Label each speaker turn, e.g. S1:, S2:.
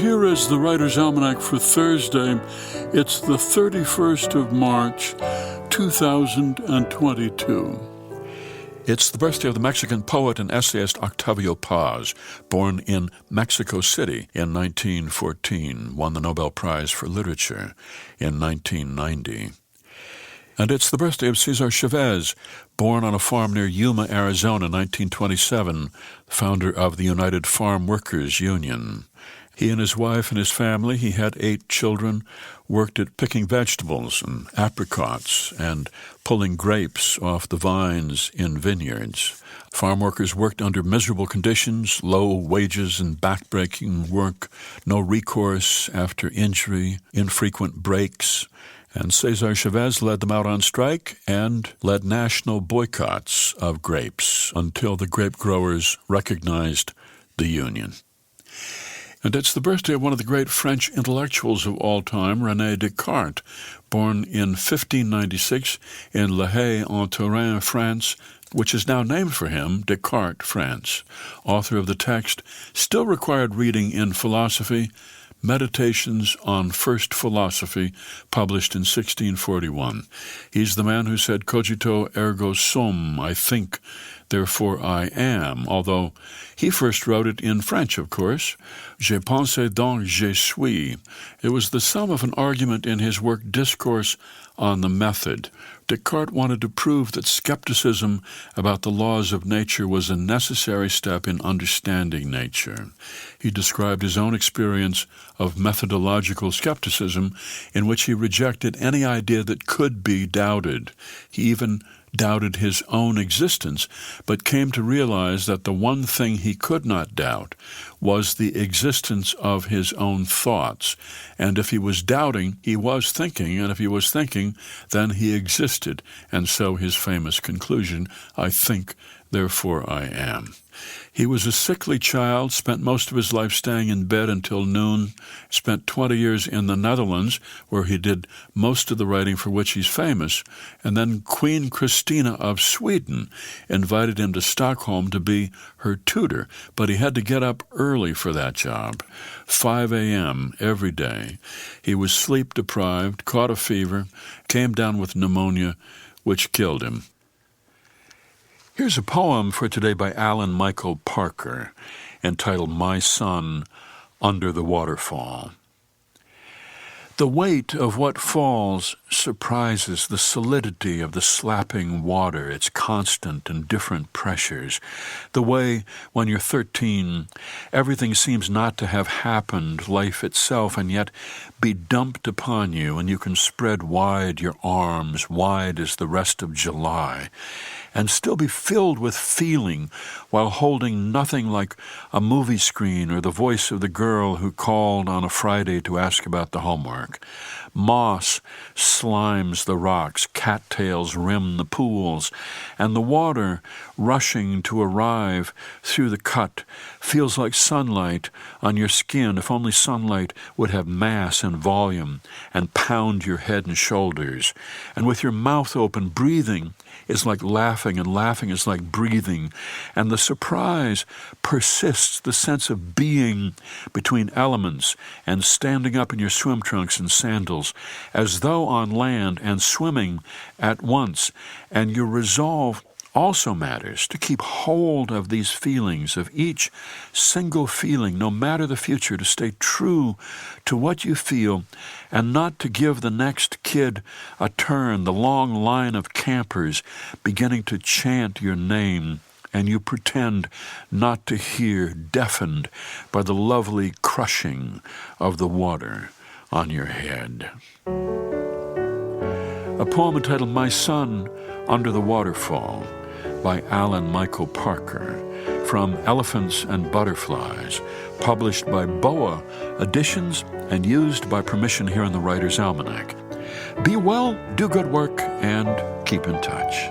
S1: here is the Writer's Almanac for Thursday. It's the 31st of March, 2022. It's the birthday of the Mexican poet and essayist Octavio Paz, born in Mexico City in 1914, won the Nobel Prize for Literature in 1990. And it's the birthday of Cesar Chavez, born on a farm near Yuma, Arizona, 1927, founder of the United Farm Workers Union. He and his wife and his family, he had 8 children, worked at picking vegetables and apricots and pulling grapes off the vines in vineyards. Farm workers worked under miserable conditions, low wages and backbreaking work, no recourse after injury, infrequent breaks. And Cesar Chavez led them out on strike and led national boycotts of grapes until the grape growers recognized the union. And it's the birthday of one of the great French intellectuals of all time, Rene Descartes, born in 1596 in La Haye-en-Touraine, France, which is now named for him, Descartes, France, author of the text still required reading in philosophy, Meditations on First Philosophy, published in 1641. He's the man who said, cogito ergo sum, I think, therefore I am, although he first wrote it in French, of course. Je pense donc je suis. It was the sum of an argument in his work Discourse on the Method. Descartes wanted to prove that skepticism about the laws of nature was a necessary step in understanding nature. He described his own experience of methodological skepticism, in which he rejected any idea that could be doubted. He even doubted his own existence, but came to realize that the one thing he could not doubt was the existence of his own thoughts. And if he was doubting, he was thinking, and if he was thinking, then he existed. And so his famous conclusion, I think, therefore I am. He was a sickly child, spent most of his life staying in bed until noon, spent 20 years in the Netherlands, where he did most of the writing for which he's famous, and then Queen Christina of Sweden invited him to Stockholm to be her tutor, but he had to get up early for that job, 5 a.m. every day. He was sleep-deprived, caught a fever, came down with pneumonia, which killed him. Here's a poem for today by Alan Michael Parker, entitled My Son Under the Waterfall. The weight of what falls surprises the solidity of the slapping water, its constant and different pressures. The way, when you're 13, everything seems not to have happened, life itself, and yet be dumped upon you, and you can spread wide your arms, wide as the rest of July, and still be filled with feeling while holding nothing like a movie screen or the voice of the girl who called on a Friday to ask about the homework. Moss slimes the rocks, cattails rim the pools, and the water rushing to arrive through the cut feels like sunlight on your skin, if only sunlight would have mass and volume and pound your head and shoulders. And with your mouth open, breathing is like laughing, and laughing is like breathing. And the surprise persists, the sense of being between elements and standing up in your swim trunks and sandals, as though on land and swimming at once. And your resolve also matters, to keep hold of these feelings, of each single feeling, no matter the future, to stay true to what you feel and not to give the next kid a turn, the long line of campers beginning to chant your name, and you pretend not to hear, deafened by the lovely crushing of the water on your head. A poem entitled My Son Under the Waterfall by Alan Michael Parker, from Elephants and Butterflies, published by Boa Editions and used by permission here in the Writer's Almanac. Be well, do good work, and keep in touch.